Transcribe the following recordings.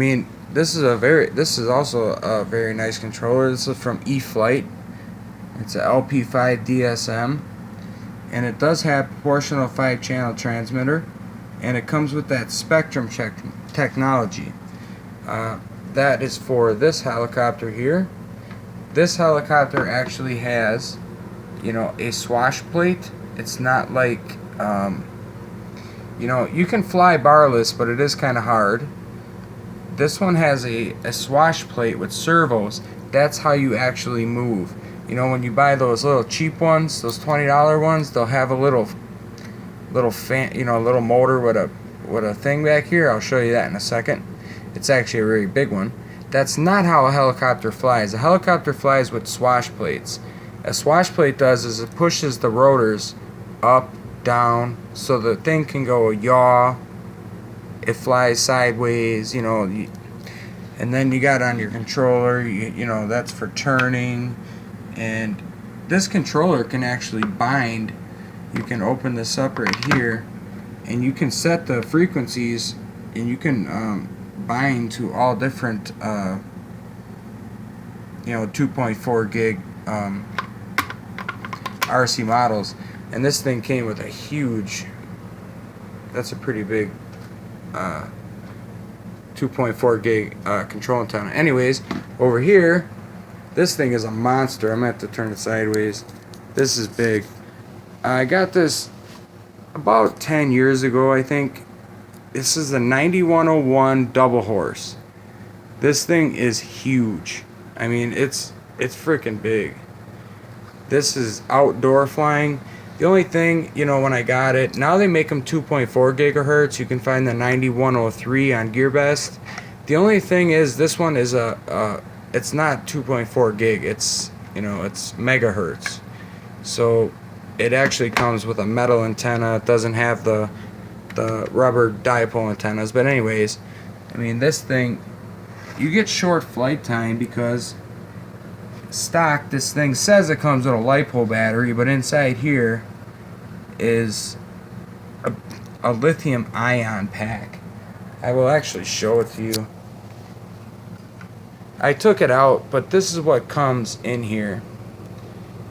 I mean, this is also a very nice controller. This is from E-Flite. It's a LP5 DSM, and it does have proportional 5-channel transmitter, and it comes with that Spectrum check technology. That is for this helicopter here. This helicopter actually has, a swash plate. It's not like, you can fly barless, but it is kind of hard. This one has a swash plate with servos. That's how you actually move. When you buy those little cheap ones, those $20 ones, they'll have a little fan, a little motor with a thing back here. I'll show you that in a second. It's actually a very big one. That's not how a helicopter flies. A helicopter flies with swash plates. A swash plate does is it pushes the rotors up, down, so the thing can go yaw. It flies sideways, and then you got on your controller, that's for turning. And this controller can actually bind. You can open this up right here, and you can set the frequencies, and you can bind to all different 2.4 gig RC models. And this thing came with a huge, that's a pretty big 2.4 gig control antenna. Anyways, over here, this thing is a monster. I'm going to have to turn it sideways. This is big. I got this about 10 years ago, I think. This is a 9101 double horse. This thing is huge. I mean, it's freaking big. This is outdoor flying. The only thing, when I got it, now they make them 2.4 gigahertz. You can find the 9103 on GearBest. The only thing is, this one is it's not 2.4 gig. It's, it's megahertz. So it actually comes with a metal antenna. It doesn't have the rubber dipole antennas. But anyways, I mean, this thing, you get short flight time because stock, this thing says it comes with a LiPo battery, but inside here is a lithium ion pack. I will actually show it to you. I took it out, but this is what comes in here.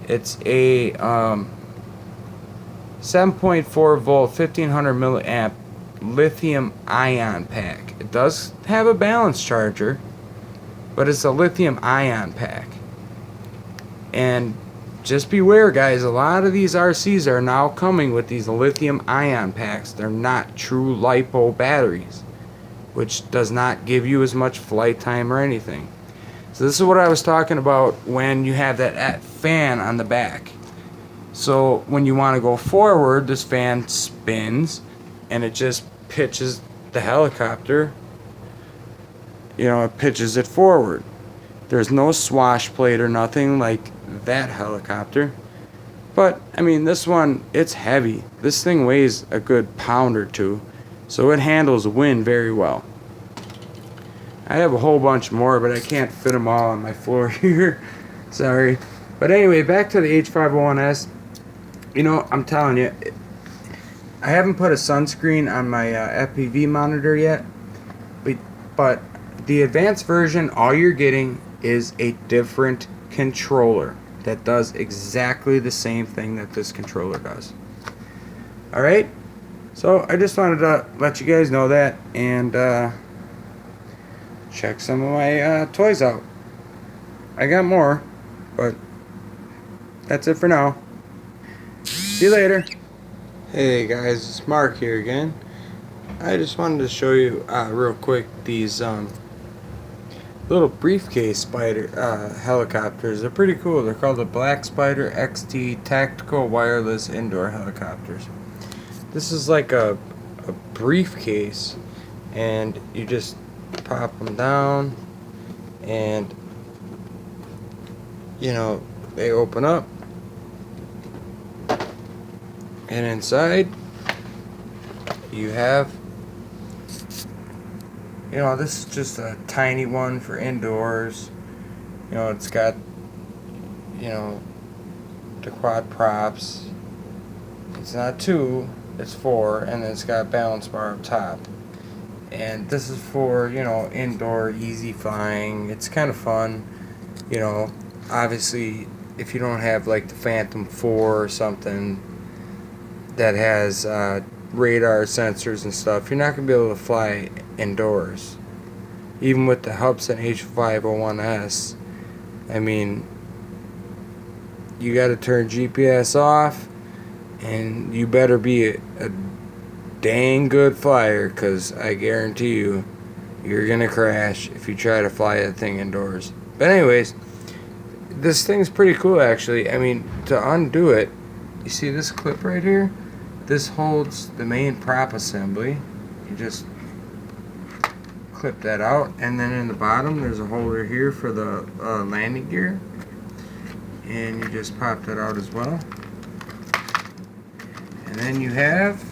It's a 7.4 volt 1500 milliamp lithium ion pack. It does have a balance charger, but it's a lithium ion pack. And just beware, guys, a lot of these RCs are now coming with these lithium ion packs. They're not true LiPo batteries, which does not give you as much flight time or anything. So this is what I was talking about when you have that fan on the back. So when you want to go forward, this fan spins and it just pitches the helicopter. It pitches it forward. There's no swash plate or nothing like that helicopter. But, I mean, this one, it's heavy. This thing weighs a good pound or two, so it handles wind very well. I have a whole bunch more, but I can't fit them all on my floor here. Sorry. But anyway, back to the H501S. I'm telling you, I haven't put a sunscreen on my FPV monitor yet, but the advanced version, all you're getting is a different controller that does exactly the same thing that this controller does. Alright, so I just wanted to let you guys know that, and check some of my toys out. I got more, but that's it for now. See you later. Hey guys, it's Mark here again. I just wanted to show you real quick these little briefcase spider helicopters. They're pretty cool. They're called the Black Spider XT Tactical Wireless Indoor Helicopters. This is like a briefcase, and you just pop them down, and they open up, and inside you have, this is just a tiny one for indoors. It's got, the quad props. It's not 2, it's 4, and it's got a balance bar up top. And this is for, you know, indoor easy flying. It's kind of fun, you know. Obviously, if you don't have like the Phantom 4 or something that has radar sensors and stuff, you're not going to be able to fly indoors. Even with the Hubsan H501S, I mean, you got to turn GPS off, and you better be a dang good flyer, because I guarantee you, you're going to crash if you try to fly that thing indoors. But anyways, this thing's pretty cool actually. I mean, to undo it, you see this clip right here? This holds the main prop assembly. You just clip that out, and then in the bottom there's a holder here for the landing gear, and you just pop that out as well. And then you have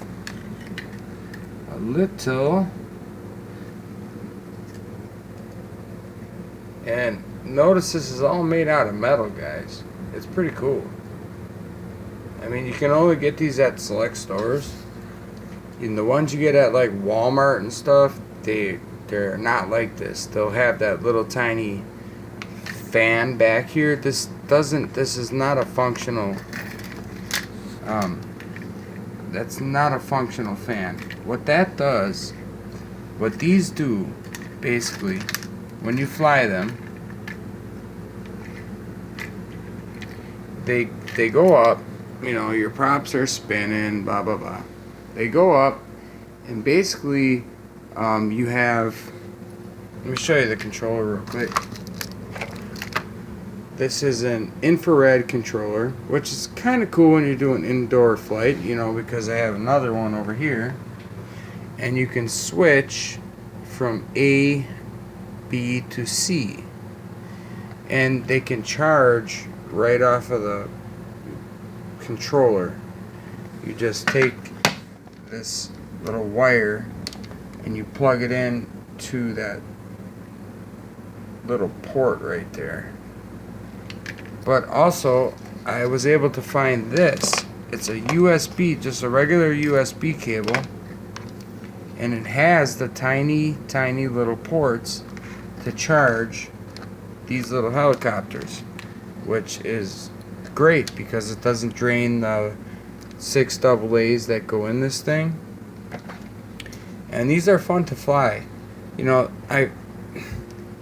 a little, and notice this is all made out of metal, guys. It's pretty cool. I mean, you can only get these at select stores. And the ones you get at like Walmart and stuff, they're not like this. They'll have that little tiny fan back here. This is not a functional that's not a functional fan. What that does, what these do basically, when you fly them, they go up, you know, your props are spinning, blah blah blah. They go up, and basically you have, let me show you the controller real quick. This is an infrared controller, which is kind of cool when you're doing indoor flight, you know, because I have another one over here. And you can switch from A, B to C. And they can charge right off of the controller. You just take this little wire and you plug it in to that little port right there. But also, I was able to find this. It's a USB, just a regular USB cable, and it has the tiny little ports to charge these little helicopters, which is great because it doesn't drain the 6 AA's that go in this thing. And these are fun to fly. You know,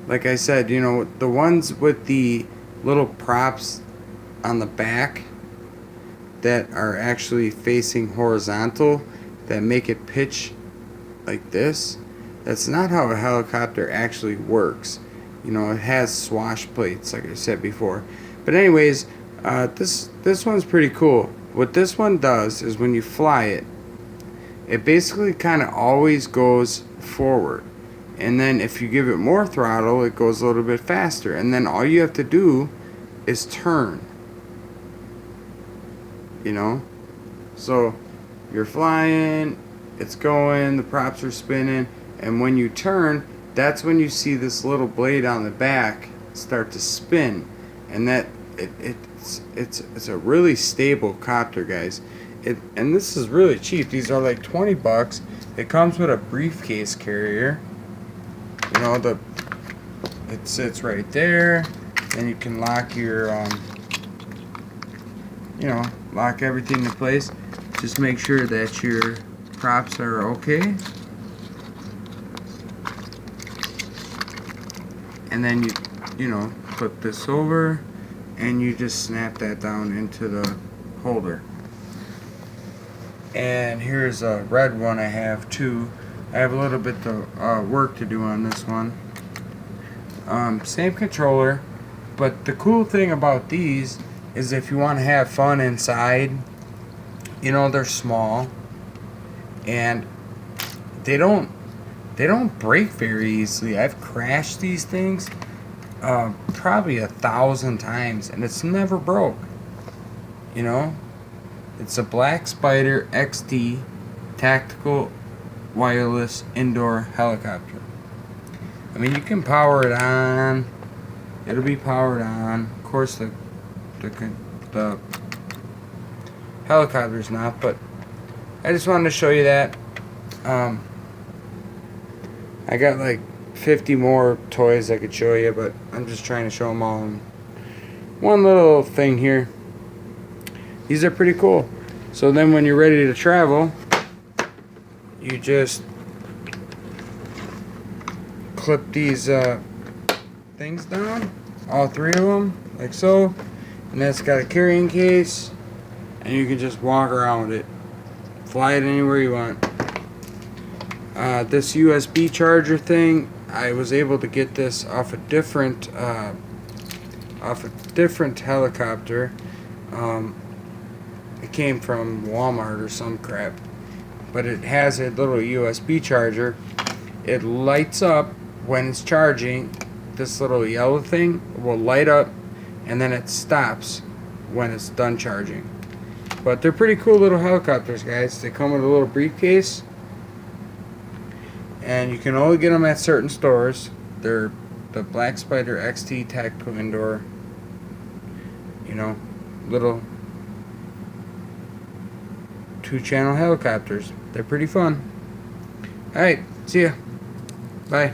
like I said, you know, the ones with the little props on the back that are actually facing horizontal, that make it pitch like this, that's not how a helicopter actually works. You know, it has swash plates, like I said before. But anyways, this one's pretty cool. What this one does is when you fly it, it basically kind of always goes forward. And then if you give it more throttle, it goes a little bit faster. And then all you have to do is turn. You know? So you're flying, it's going, the props are spinning, and when you turn, that's when you see this little blade on the back start to spin. And that it's a really stable copter, guys. And this is really cheap. These are like 20 bucks. It comes with a briefcase carrier. You know, it sits right there. Then you can lock your, you know, lock everything in place. Just make sure that your props are okay. And then you know, flip this over, and you just snap that down into the holder. And here's a red one I have too. I have a little bit of work to do on this one. Same controller, but the cool thing about these is if you want to have fun inside, you know, they're small and they don't break very easily. I've crashed these things probably 1,000 times and it's never broke. You know, it's a Black Spider XD tactical wireless indoor helicopter. I mean, you can power it on. It'll be powered on. Of course, the helicopter's not, but I just wanted to show you that. I got like 50 more toys I could show you, but I'm just trying to show them all in one little thing here. These are pretty cool. So then when you're ready to travel, you just clip these things down, all three of them, like so, and that's got a carrying case, and you can just walk around with it, fly it anywhere you want. This USB charger thing, I was able to get this off a different helicopter. It came from Walmart or some crap, but it has a little USB charger. It lights up when it's charging. This little yellow thing will light up, and then it stops when it's done charging. But they're pretty cool little helicopters, guys. They come with a little briefcase, and you can only get them at certain stores. They're the Black Spider XT Tactical Indoor, you know, little 2-channel helicopters. They're pretty fun. Alright, see ya. Bye.